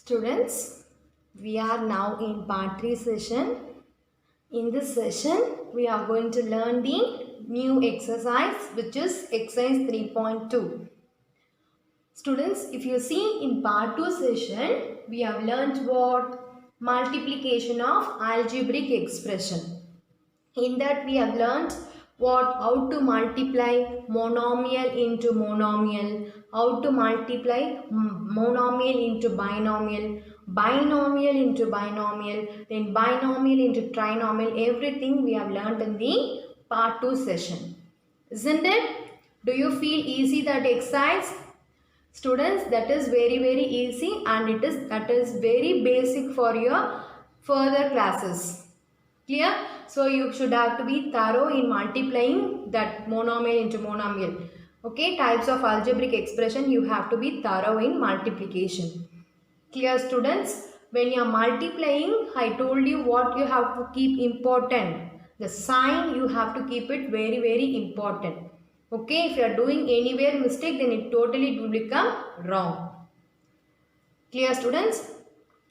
Students, we are now in part 3 session. In this session, we are going to learn the new exercise which is exercise 3.2. Students, if you see in part 2 session, we have learnt what? Multiplication of algebraic expression. In that we have learnt what how to multiply monomial into monomial, how to multiply monomial into binomial, binomial into binomial, then binomial into trinomial. Everything we have learnt in the part 2 session. Isn't it? Do you feel easy that exercise? Students, that is very easy and that is very basic for your further classes. Clear? So you should have to be thorough in multiplying that monomial into monomial. Okay, types of algebraic expression you have to be thorough in multiplication. Clear, students? When you are multiplying, I told you what you have to keep important. The sign you have to keep it very important. Okay, if you are doing anywhere mistake, then it totally will become wrong. Clear, students?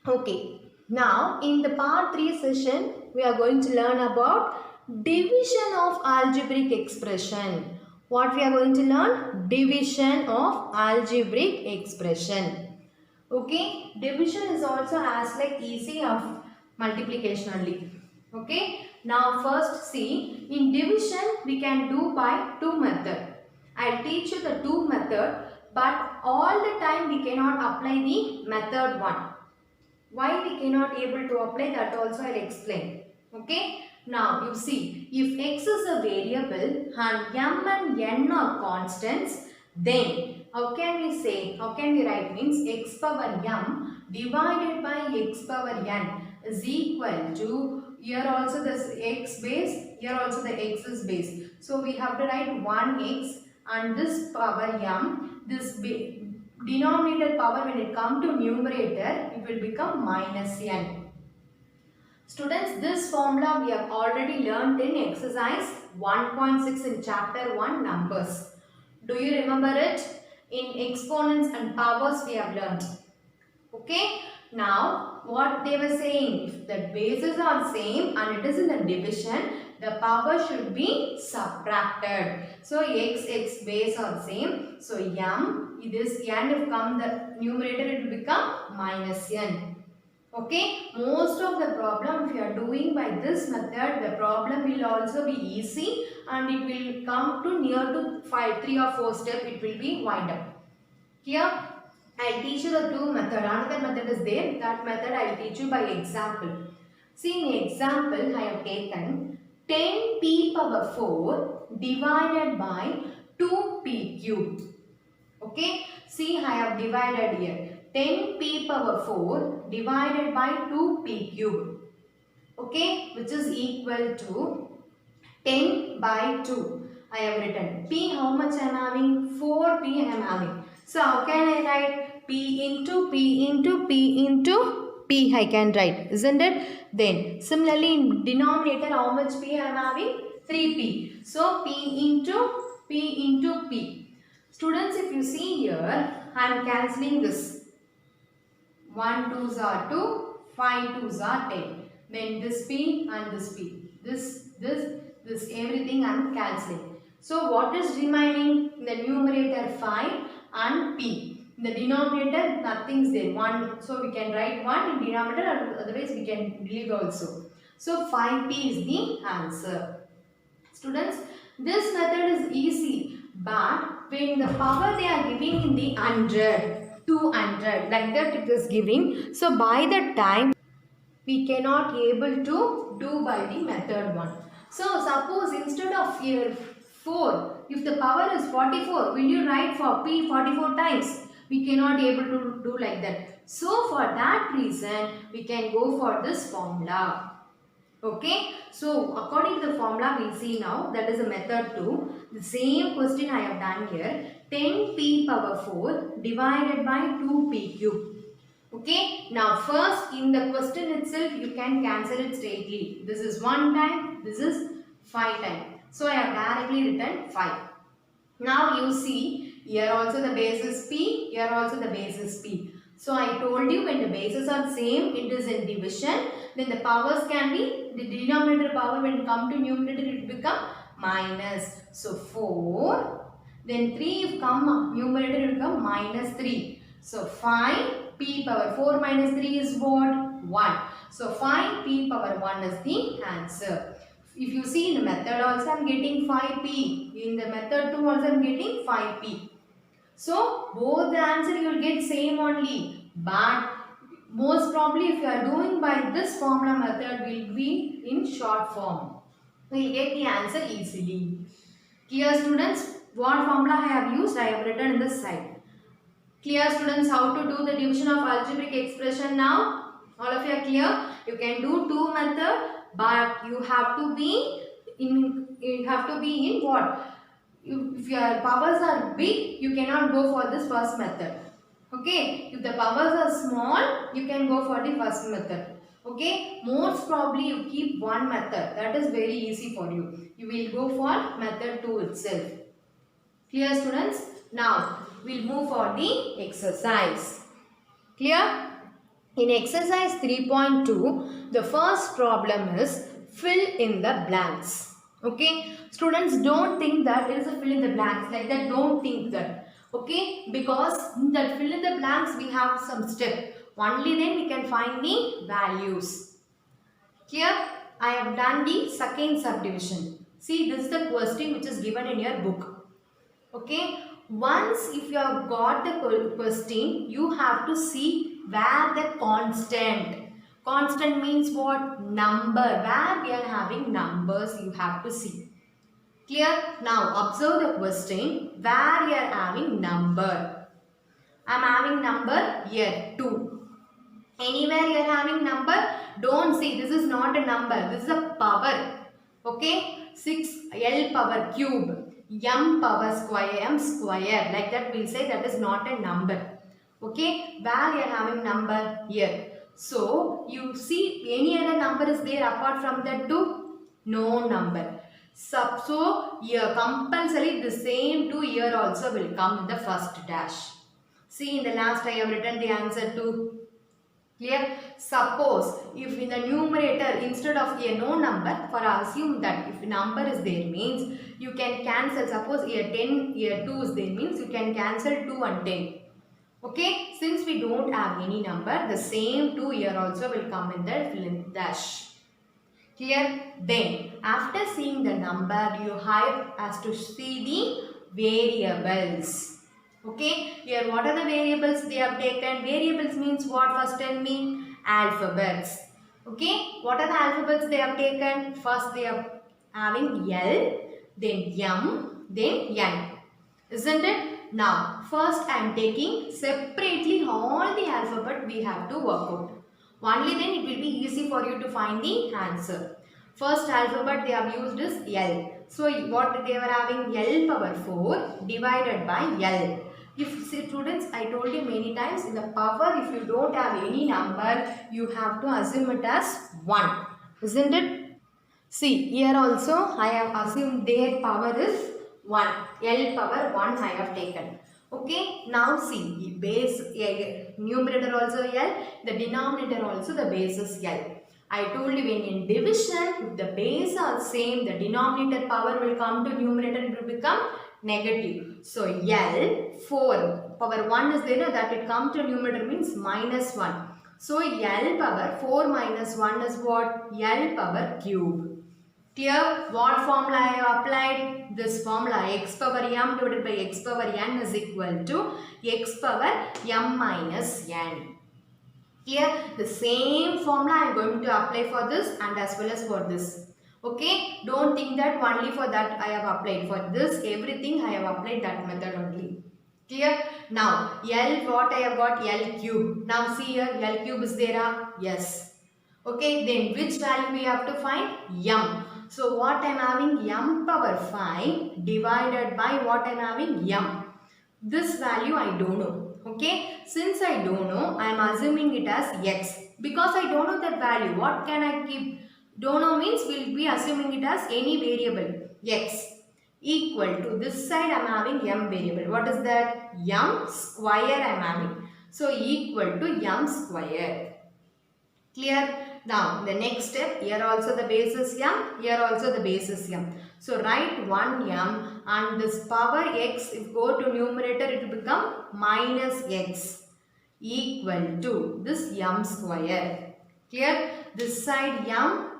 Okay, now in the part 3 session, we are going to learn about division of algebraic expression. What we are going to learn? Division of algebraic expression. Okay, division is also as like easy of multiplication only. Okay, now first see, in division we can do by two method. I'll teach you the two method, but all the time we cannot apply the method one. Why we cannot able to apply that also I'll explain. Okay. Now you see, if x is a variable and m and n are constants, then how can we say, how can we write means x power m divided by x power n is equal to, here also this x base, here also the x is base. So we have to write 1x and this power m, this denominator power when it come to numerator, it will become minus n. Students, this formula we have already learnt in exercise 1.6 in chapter 1 numbers. Do you remember it? In exponents and powers we have learnt. Okay. Now, what they were saying, if the bases are same and it is in the division, the power should be subtracted. So, x base are same. So, m, this n if come the numerator, it will become minus n. Okay, most of the problem if you are doing by this method, the problem will also be easy and it will come to near to 3 or 4 steps, it will be wind up. Here, I'll teach you the two method. Another method is there. That method I'll teach you by example. See, in example, I have taken 10p power 4 divided by 2p cube. Okay, see, I have divided here. 10p power 4 divided by 2p cube. Okay, which is equal to 10 by 2. I have written p, how much I am having? 4p I am having. So, how can I write? P into p into p into p I can write, isn't it? Then, similarly in denominator, how much p I am having? 3p. So, p into p. Students, if you see here, I am cancelling this. 1 2s are 2, 5 2s are 10. Then this p and this p. This, everything I am cancelling. So, what is remaining? In the numerator 5 and p. In the denominator, nothing is there. 1. So, we can write 1 in denominator, otherwise we can delete also. So, 5p is the answer. Students, this method is easy, but when the power they are giving in the 100, 200, like that it is giving. So, by the time we cannot able to do by the method 1. So, suppose instead of here 4, if the power is 44, will you write for p 44 times? We cannot able to do like that. So, for that reason, we can go for this formula. Okay, so according to the formula we see now, that is a method 2. The same question I have done here, 10p power 4 divided by 2p cube. Okay, now first in the question itself you can cancel it straightly. This is 1 time, this is 5 time. So I have directly written 5. Now you see, here also the base is p, here also the base is p. So I told you when the bases are same, it is in division. Then the powers can be, the denominator power when it come to numerator it become minus. So 4. Then 3 if come numerator it become minus 3. So 5 p power 4 minus 3 is what? 1. So 5 p power 1 is the answer. If you see in the method also I am getting 5p. In the method 2 also I am getting 5p. So both the answer you will get same only. But most probably if you are doing by this formula method will be in short form. We will get the answer easily. Clear students? What formula I have used? I have written in this side. Clear students how to do the division of algebraic expression now? All of you are clear? You can do two method, but you have to be in what? If your powers are big, you cannot go for this first method. Okay, if the powers are small, you can go for the first method. Okay, most probably you keep one method. That is very easy for you. You will go for method 2 itself. Clear students? Now, we'll move for the exercise. Clear? In exercise 3.2, the first problem is fill in the blanks. Okay, students, don't think that it is a fill in the blanks like that. Don't think that. Okay, because in that fill in the blanks we have some step. Only then we can find the values. Here I have done the second subdivision. See, this is the question which is given in your book. Okay, once if you have got the question, you have to see where the constant means what? Number. Where we are having numbers you have to see. Clear? Now observe the question where you are having number. I am having number here 2. Anywhere you are having number, don't see, this is not a number, this is a power. Okay, 6l power cube, m power square, m square, like that we'll say that is not a number. Okay, where you are having number here. So you see any other number is there apart from that 2? No number. So here compulsory the same 2 here also will come in the first dash. See, in the last I have written the answer to. Clear? Suppose if in the numerator instead of a no number, for assume that if number is there means you can cancel. Suppose here 10, here 2 is there means you can cancel 2 and 10. Okay, since we don't have any number, the same 2 here also will come in the fill in dash. Clear? Then after seeing the number, you have to see the variables. Okay, here what are the variables they have taken? Variables means what? First tell me. Alphabets. Okay, what are the alphabets they have taken? First they are having L, then M, then N. Isn't it? Now, first I am taking separately all the alphabet we have to work out. Only then it will be easy for you to find the answer. First alphabet they have used is L. So, what they were having? L power 4 divided by L. If students, I told you many times, in the power if you don't have any number, you have to assume it as 1. Isn't it? See, here also I have assumed their power is 1. L power 1 I have taken. Okay, now see, base numerator also L, the denominator also the base is L. I told you when in division, if the base are same, the denominator power will come to numerator, it will become negative. So L 4 power 1 is there, that it come to numerator means minus 1. So L power 4 minus 1 is what? L power cube. Clear? What formula I have applied? This formula x power m divided by x power n is equal to x power m minus n. Here the same formula I am going to apply for this and as well as for this. Okay, don't think that only for that I have applied. For this everything I have applied that method only. Clear? Now L, what I have got? L cube. Now see here, L cube is there? Yes. Okay, then which value we have to find? M. So what I am having? M power 5 divided by what I am having? M. This value I don't know. Okay, since I don't know, I am assuming it as x. Because I don't know that value, what can I keep? Don't know means we will be assuming it as any variable x equal to this side I am having m variable. What is that? M square I am having. So equal to m square. Clear? Now the next step, here also the base is m, here also the base is m. So write 1m and this power x, if go to numerator it will become minus x equal to this m square. Clear? This side m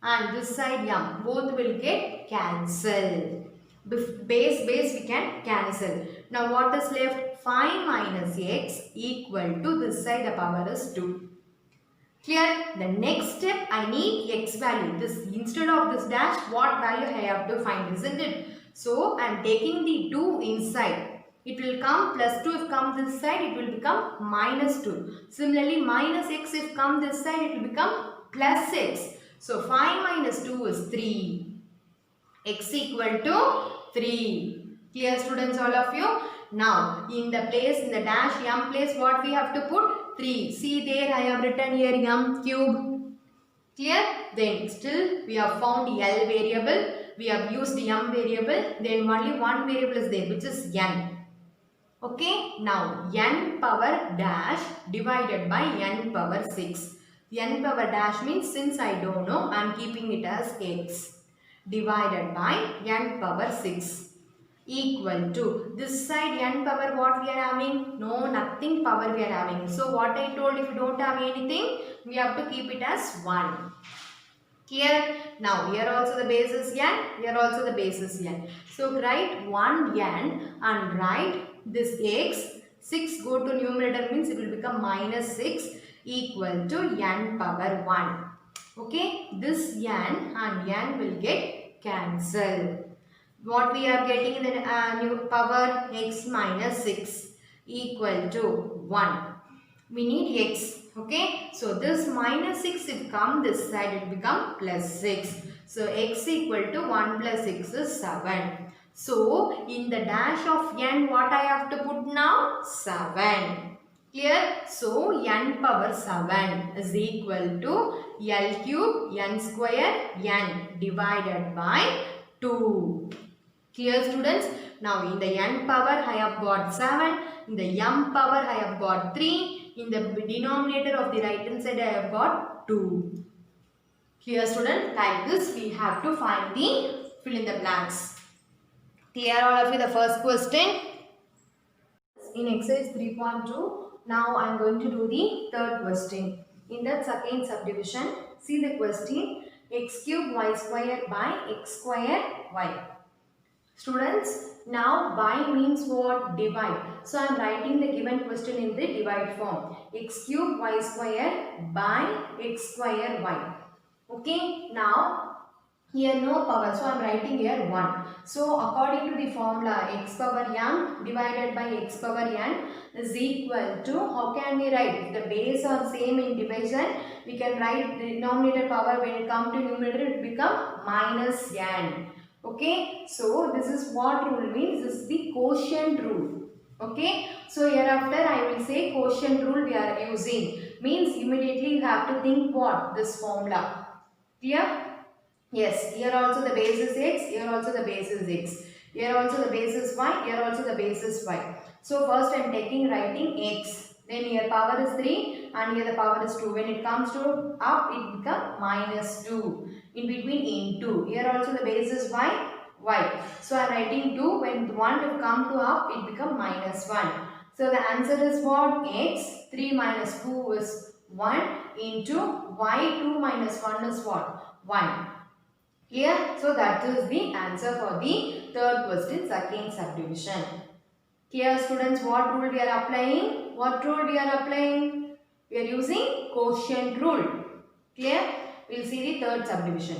and this side m both will get cancelled. Base we can cancel. Now what is left? 5 minus x equal to this side the power is 2. Clear? The next step, I need x value. This instead of this dash, what value I have to find, isn't it? So I am taking the 2 inside. It will come plus 2 if come this side, it will become minus 2. Similarly, minus x if come this side, it will become plus x. So 5 minus 2 is 3. X equal to 3. Clear, students, all of you? Now, in the dash m place, what we have to put? 3. See there, I have written here m cube. Clear? Then still we have found L variable. We have used m variable. Then only one variable is there, which is n. Okay? Now, n power dash divided by n power 6. N power dash means since I don't know, I am keeping it as x divided by n power 6 equal to this side n power what we are having? No, nothing power we are having. So what I told, if you don't have anything, we have to keep it as 1. Clear? Now here also the base is n, here also the base is n. So write 1 n and write this x. 6 go to numerator means it will become minus 6 equal to n power 1. Okay, this n and n will get cancelled. What we are getting in the new power x minus 6 equal to 1. We need x. Okay. So this minus 6 if come this side it become plus 6. So x equal to 1 plus 6 is 7. So in the dash of n what I have to put now? 7. Clear? So n power 7 is equal to L cube n square n divided by 2. Clear, students? Now in the n power I have got 7, in the m power I have got 3, in the denominator of the right hand side I have got 2. Clear, students? Like this we have to find the fill in the blanks. Clear all of you the first question? In exercise 3.2, now I am going to do the third question. In that second subdivision, see the question, x cube y square by x square y. Students, now by means what? Divide. So I am writing the given question in the divide form. X cube y square by x square y. Okay, now here no power, so I am writing here 1. So according to the formula, x power m divided by x power n is equal to, how can we write? If the base are same in division, we can write the denominator power, when it comes to numerator it become minus n. Okay, so this is what rule means, this is the quotient rule. Okay, so hereafter I will say quotient rule we are using. Means immediately you have to think what? This formula. Clear? Yes, here also the base is x, here also the base is x. Here also the base is y, here also the base is y. So first I am writing x. Then here power is 3 and here the power is 2. When it comes to up, it becomes minus 2. In between into. Here also the base is y, y. So I am writing 2. When 1 will come to up, it becomes minus 1. So the answer is what? X. 3 minus 2 is 1 into y. 2 minus 1 is what? 1. Clear? So that is the answer for the third question, second subdivision. Clear, students, what rule we are applying? What rule we are applying? We are using quotient rule. Clear? We will see the third subdivision.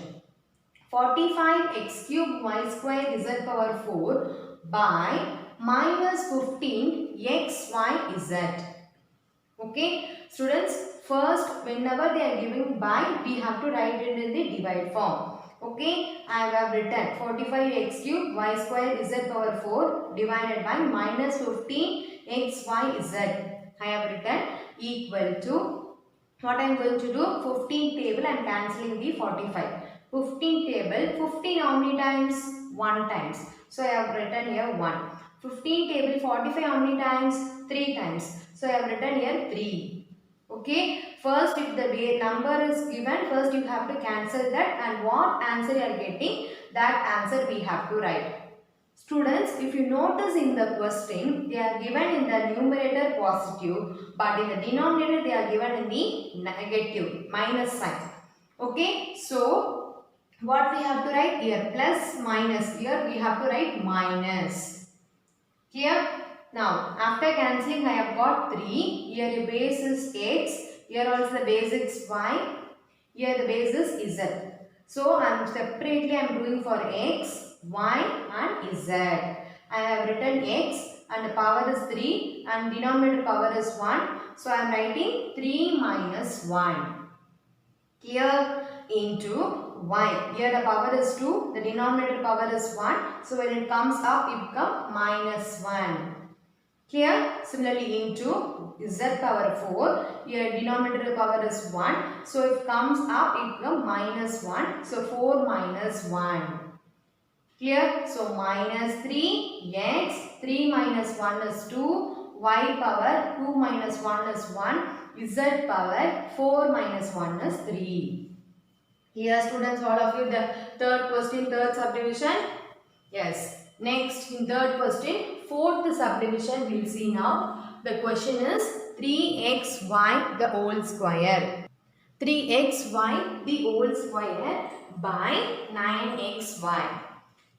45x cube y square z power 4 by minus 15 x y z. Okay, students, first whenever they are giving by, we have to write it in the divide form. Okay, I have written 45x cube y square z power 4 divided by minus 15 x y z. I have written equal to, what I am going to do, 15 table I am cancelling the 45. 15 table, 15 how many times? 1 times. So I have written here 1. 15 table 45 how many times? 3 times. So I have written here 3. Okay. First, if the number is given, first you have to cancel that, and what answer you are getting, that answer we have to write. Students, if you notice in the question, they are given in the numerator positive, but in the denominator they are given in the negative, minus sign. Okay, so what we have to write here? Plus, minus. Here we have to write minus. Here, now after cancelling I have got 3. Here the base is x. Here also the base is y. Here the base is z. So I am separately I am doing for x, y and z. I have written x and the power is 3 and denominator power is 1. So I am writing 3 minus 1. Here into y. Here the power is 2. The denominator power is 1. So when it comes up it becomes minus 1. Here similarly into z power 4. Here denominator power is 1. So if it comes up it becomes minus 1. So 4 minus 1. Clear? So minus 3 x. 3 minus 1 is 2. Y power 2 minus 1 is 1. Z power 4 minus 1 is 3. Here students, all of you, the third question, third subdivision. Yes. Next, in third question, fourth subdivision we'll see now. The question is 3xy the whole square. 3xy the whole square by 9xy.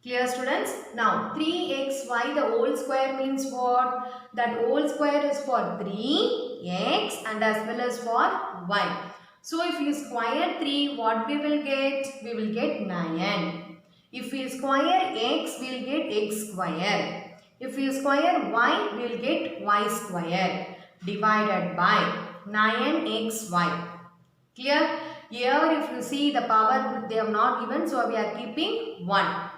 Clear students? Now 3xy the whole square means what? That whole square is for 3x and as well as for y. So if you square 3, what we will get? We will get 9. If we square x, we will get x square. If we square y, we will get y square divided by 9xy. Clear? Here if you see the power they have not given, so we are keeping 1.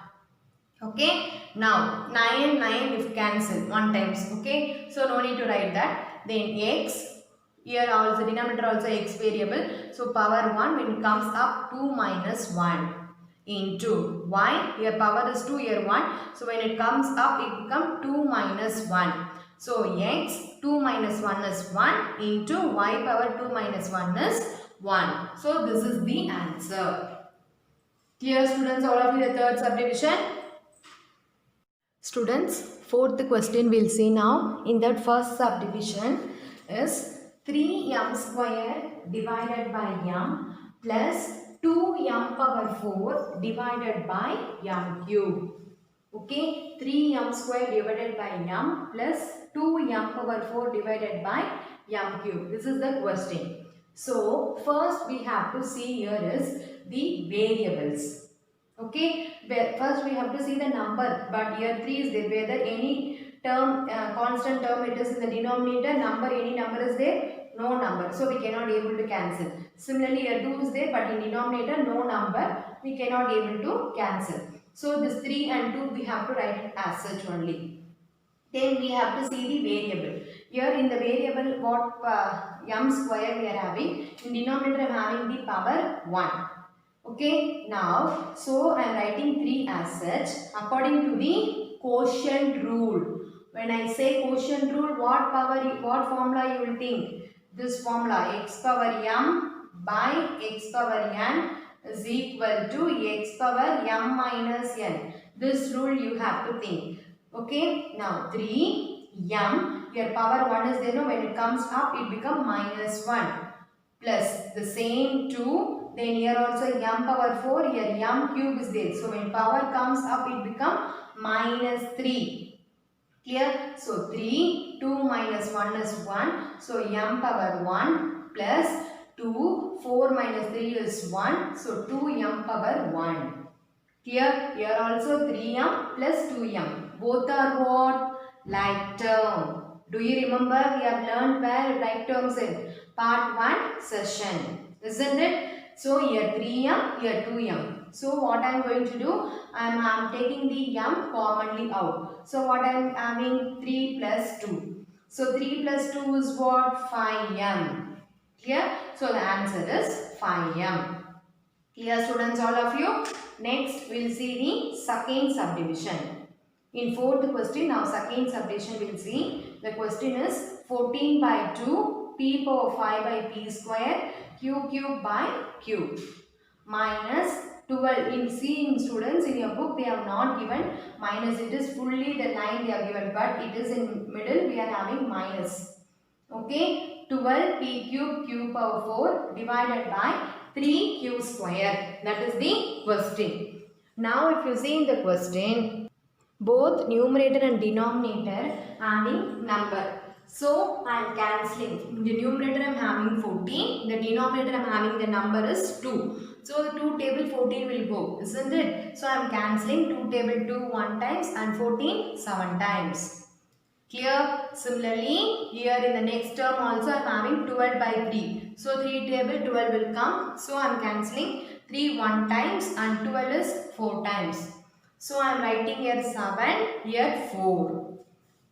Okay, now 9 and 9 if cancel 1 times. Okay, so no need to write that. Then x, here also denominator also x variable, so power 1 when it comes up 2 minus 1 into y, here power is 2, here 1, so when it comes up it becomes 2 minus 1. So x 2 minus 1 is 1 into y power 2 minus 1 is 1. So this is the answer. Clear students, all of you, the third subdivision? Students, fourth question we'll see now. In that first subdivision is 3m square divided by m plus 2m power 4 divided by m cube. Okay, 3m square divided by m plus 2m power 4 divided by m cube. This is the question. So, first we have to see here is the variables. Okay, first we have to see the number, but here 3 is there. Whether any term, constant term it is in the denominator, number, any number is there? No number. So we cannot able to cancel. Similarly here 2 is there, but in denominator no number, we cannot able to cancel. So this 3 and 2 we have to write it as such only. Then we have to see the variable. Here in the variable what m square we are having. In denominator I am having the power 1. Okay, now, so I am writing 3 as such according to the quotient rule. When I say quotient rule, what formula you will think? This formula, x power m by x power n is equal to x power m minus n. This rule you have to think. Okay, now 3 m, your power 1 is there, no, when it comes up it becomes minus 1 plus the same 2. Then here also m power 4, here m cube is there. So when power comes up, it becomes minus 3. Clear? So 3, 2 minus 1 is 1. So m power 1 plus 2, 4 minus 3 is 1. So 2m power 1. Clear? Here also 3m plus 2m. Both are what? Like term. Do you remember we have learned where like terms in part 1 session? Isn't it? So here 3m, here 2m. So what I am going to do? I am taking the m commonly out. So what I am having 3 plus 2. So 3 plus 2 is what? 5m. Clear? So the answer is 5m. Clear students, all of you? Next we will see the second subdivision. In fourth question, now second subdivision we will see. The question is 14 by 2 p power 5 by p square q cube by q minus 12. In students, in your book they have not given minus, it is fully the line they have given, but it is in middle we are having minus. Okay, 12 p cube q power 4 divided by 3q square. That is the question. Now if you see in the question, both numerator and denominator having number. So I am cancelling. In the numerator I am having 14. The denominator I am having the number is 2. So the 2 table 14 will go, isn't it? So I am cancelling 2 table 2 1 times and 14 7 times. Clear? Similarly, here in the next term also I am having 12 by 3. So 3 table 12 will come. So I am cancelling 3 1 times and 12 is 4 times. So I am writing here 7, here 4.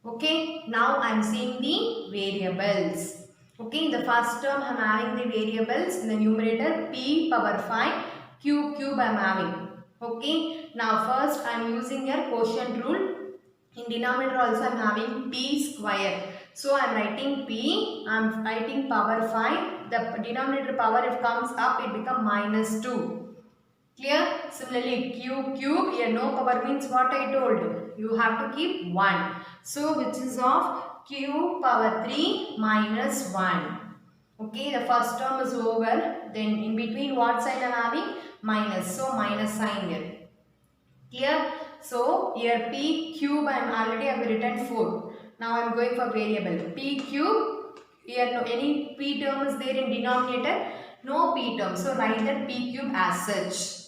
Okay, now I am seeing the variables. Okay, in the first term I am having the variables in the numerator p power 5, q cube I am having. Okay, now first I am using here quotient rule. In denominator also I am having p square. So I am writing p, I am writing power 5. The denominator power, if comes up, it becomes minus 2. Clear? Similarly, q cube, here no power means what I told. You have to keep 1. So which is of q power 3 minus 1. Okay, the first term is over. Then in between what sign I am having? Minus. So minus sign here. Clear? So here p cube I am already have written 4. Now I am going for variable. P cube, here no any p term is there in denominator. No p term. So write that p cube as such.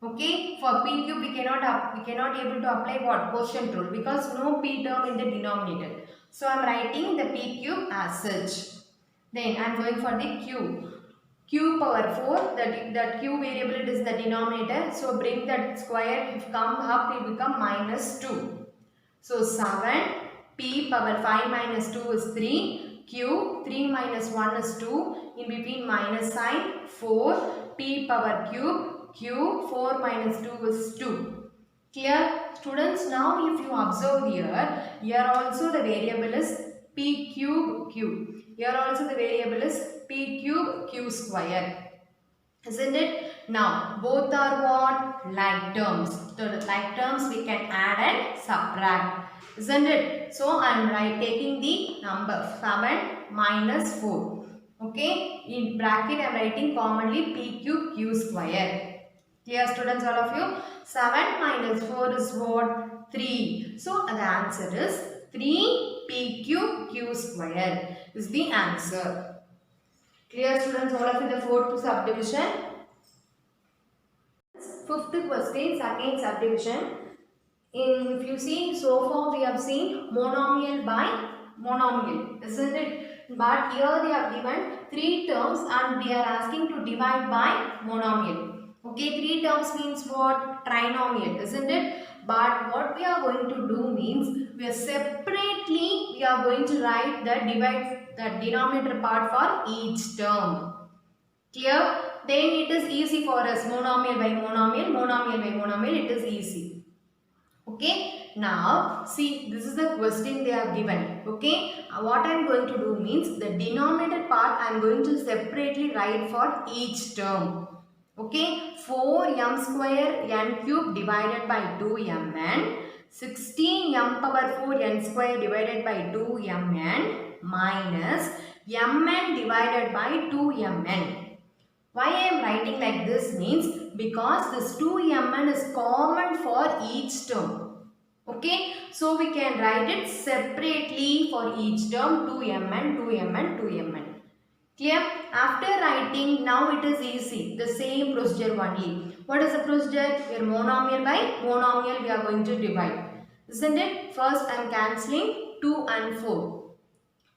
Okay, for p cube we cannot able to apply what? Quotient rule, because no p term in the denominator. So I am writing the p cube as such. Then I am going for the q. Q power 4, that q variable, it is the denominator. So bring that square, if come up it become minus 2. So 7, p power 5 minus 2 is 3, q 3 minus 1 is 2, in between minus sign 4, p power cube, q 4 minus 2 is 2. Clear? Students, now if you observe here also the variable is p cube q. Here also the variable is p cube q square. Isn't it? Now both are what? Like terms. So the like terms we can add and subtract. Isn't it? So I am taking the number 7 minus 4. Okay. In bracket I am writing commonly p cube q square. Clear, students, all of you? 7 minus 4 is what? 3. So the answer is 3 p cube q square is the answer. Clear, students, all of you? The fourth subdivision. Fifth question, second subdivision. If you see, so far we have seen monomial by monomial, isn't it? But here they have given 3 terms and they are asking to divide by monomial. Okay, 3 terms means what? Trinomial, isn't it? But what we are going to do means, we are separately we are going to write the denominator part for each term. Clear? Then it is easy for us. Monomial by monomial, monomial by monomial, it is easy. Okay, now see, this is the question they have given. Okay, what I am going to do means, the denominator part I am going to separately write for each term. Okay, 4m square n cube divided by 2mn, 16m power 4 n square divided by 2mn minus mn divided by 2mn. Why I am writing like this means, because this 2mn is common for each term. Okay, so we can write it separately for each term, 2mn, 2mn, 2mn. Clear? After writing, now it is easy. The same procedure only. What is the procedure? Here monomial by monomial we are going to divide. Isn't it? First I am cancelling 2 and 4.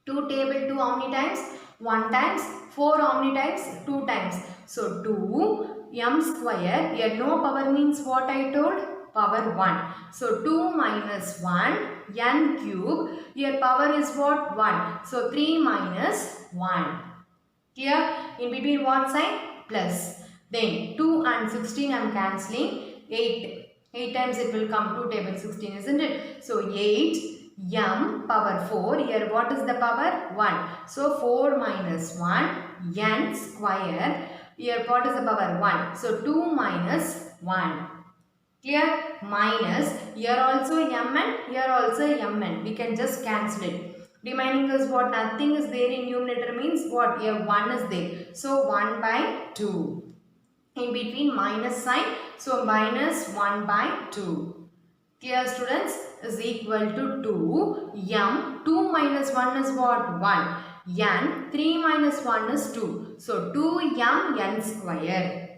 2 table 2 how many times? 1 times. 4 how many times? 2 times. So 2 m square. Here no power means what I told? Power 1. So 2 minus 1 n cube. Here power is what? 1. So 3 minus 1. Clear? In between what sign? Plus. Then 2 and 16 I am cancelling. 8. 8 times it will come 2 table 16, isn't it? So 8 m power 4. Here what is the power? 1. So 4 minus 1 n square. Here what is the power? 1. So 2 minus 1. Clear? Minus, here also mn, here also mn. We can just cancel it. Remaining is what? Nothing is there in numerator means what? Here 1 is there. So 1 by 2. In between minus sign. So minus 1 by 2. Clear students? Is equal to 2. M 2 minus 1 is what? 1. N 3 minus 1 is 2. So 2m n square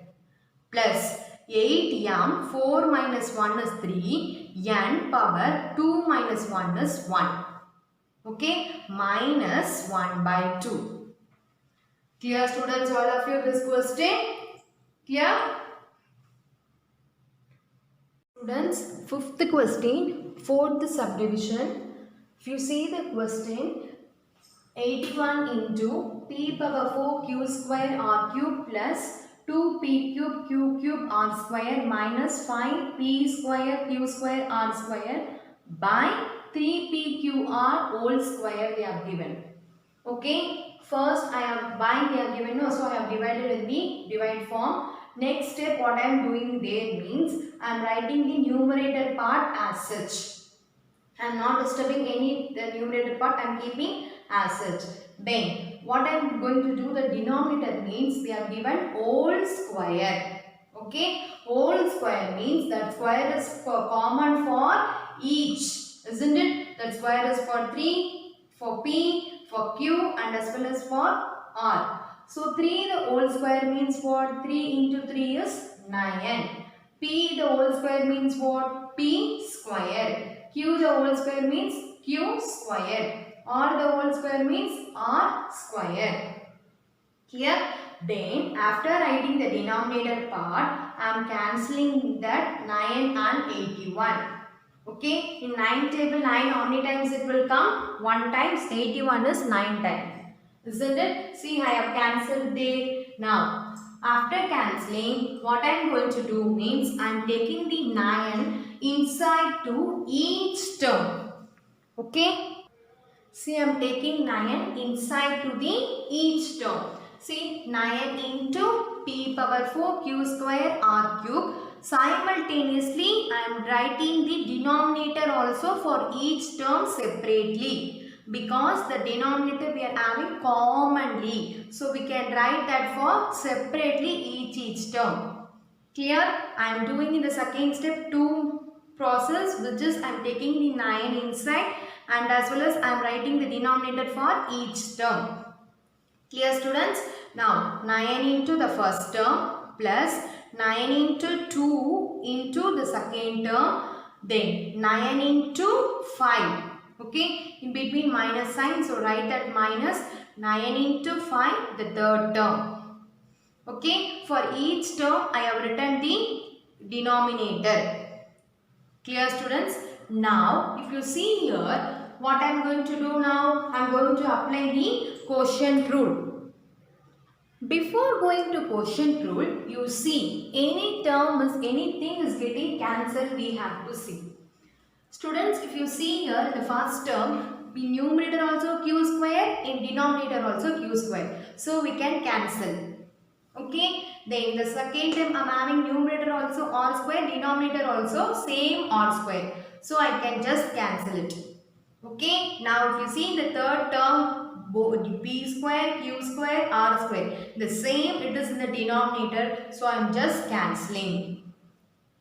plus 8m 4 minus 1 is 3 n power 2 minus 1 is 1. Okay, minus 1 by 2. Clear students, all of you, this question? Clear? Students, fifth question, fourth subdivision. If you see the question, 81 into p power 4 q square r cube plus 2p cube q cube r square minus 5p square q square r square by 3pqr whole square they are given. Okay, first I am by they are given, so I have divided in the divide form. Next step what I am doing there means I am writing the numerator part as such. I am not disturbing any the numerator part, I am keeping as such. Then what I am going to do, the denominator means we have given whole square. Okay, whole square means that square is for common for each, isn't it? That square is for 3, for p, for q and as well as for r. So 3 the whole square means what? 3 into 3 is 9. P the whole square means what? P square. Q the whole square means q square. R the whole square means r square. Here, then after writing the denominator part, I am cancelling that 9 and 81. Okay, in 9 table 9 how many times it will come? 1 times. 81 is 9 times. Isn't it? See, I have cancelled there. Now, after cancelling, what I am going to do means I am taking the 9 inside to each term. Okay. See, I am taking 9 inside to the each term. See, 9 into p power 4 q square r cube. Simultaneously, I am writing the denominator also for each term separately. Because the denominator we are having commonly. So, we can write that for separately each term. Clear? I am doing in the second step 2 process, which is I am taking the 9 inside and as well as I am writing the denominator for each term. Clear students? Now 9 into the first term plus 9 into 2 into the second term, then 9 into 5. Okay, in between minus sign, so write that minus 9 into 5 the third term. Okay, for each term I have written the denominator. Clear students? Now if you see here, what I am going to do now? I am going to apply the quotient rule. Before going to quotient rule, you see anything is getting cancelled, we have to see. Students, if you see here in the first term, in numerator also q square, in denominator also q square. So we can cancel. Okay. Then the second term I am having numerator also r square, denominator also same r square. So I can just cancel it. Okay. Now if you see the third term, p square, q square, r square, the same it is in the denominator. So I am just cancelling.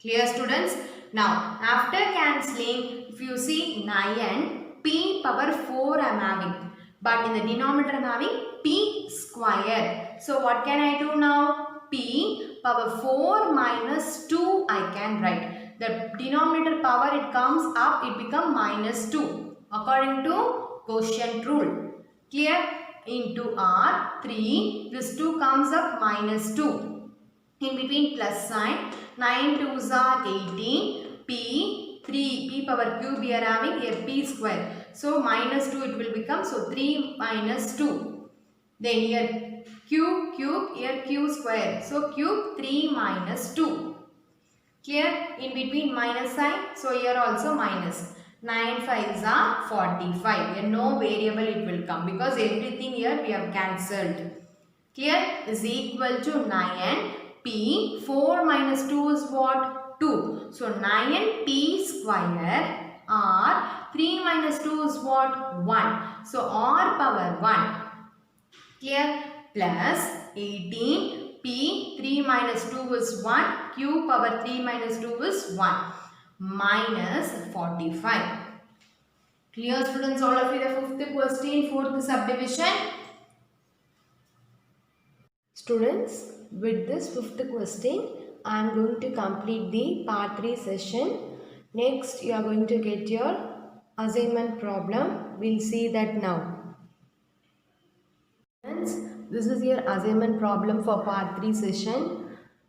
Clear students? Now after cancelling, if you see 9 p power 4 I am having, but in the denominator I am having p square. So what can I do now? P power 4 minus 2 I can write. The denominator power it comes up, it becomes minus 2 according to quotient rule. Clear? Into r 3, this 2 comes up minus 2. In between plus sign, 9 2s are 18, p 3, p power cube we are having here p square. So minus 2 it will become, so 3 minus 2. Then here q cube, here q square. So cube 3 minus 2. Clear? In between minus sign, so here also minus. 9 5s are 45. Here no variable it will come because everything here we have cancelled. Clear? Is equal to 9p. 4 minus 2 is what? 2. So 9p square or 3 minus 2 is what? 1. So r power 1. Clear? Plus 18 p 3 minus 2 is 1. Q power 3 minus 2 is 1. Minus 45. Clear students, all of you? The fifth question, fourth subdivision. Students, with this fifth question, I am going to complete the part 3 session. Next, you are going to get your assignment problem. We'll see that now. Friends, this is your assignment problem for part 3 session.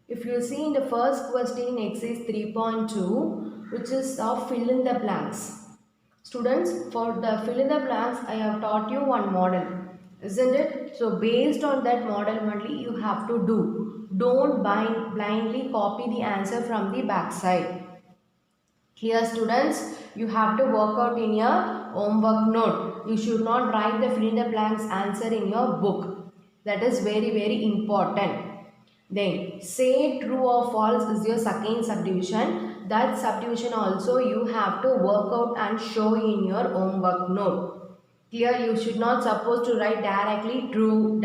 If you see in the first question in exercise 3.2, which is of fill in the blanks. Students, for the fill in the blanks, I have taught you one model, isn't it? So based on that model only you have to do. Don't blindly copy the answer from the back side. Here students, you have to work out in your homework note. You should not write the fill in the blanks answer in your book. That is very important. Then say true or false is your second subdivision. That subdivision also you have to work out and show in your homework note. Clear? You should not supposed to write directly true,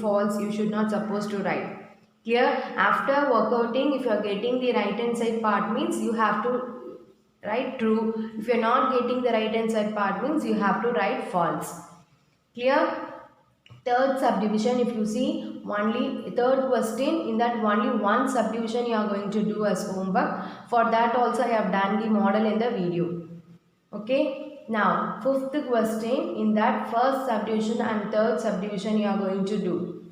false. You should not supposed to write. Clear? After workouting, if you are getting the right hand side part means you have to write true. If you are not getting the right hand side part means you have to write false. Clear? Third subdivision, if you see only third question, in that only one subdivision you are going to do as homework. For that also I have done the model in the video. Okay. Now fifth question, in that first subdivision and third subdivision you are going to do.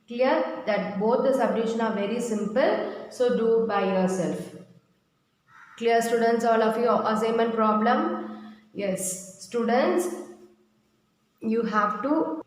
Clear? That both the subdivision are very simple. So do by yourself. Clear students, all of you? Assignment problem? Yes. Students, you have to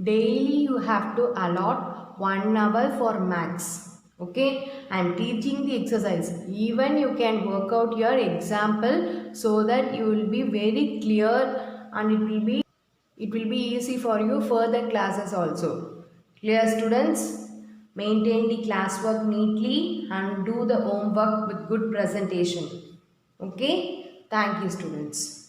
daily you have to allot 1 hour for maths. Okay, I am teaching the exercise. Even you can work out your example so that you will be very clear and it will be easy for you further classes also. Clear students? Maintain the classwork neatly and do the homework with good presentation. Okay, thank you students.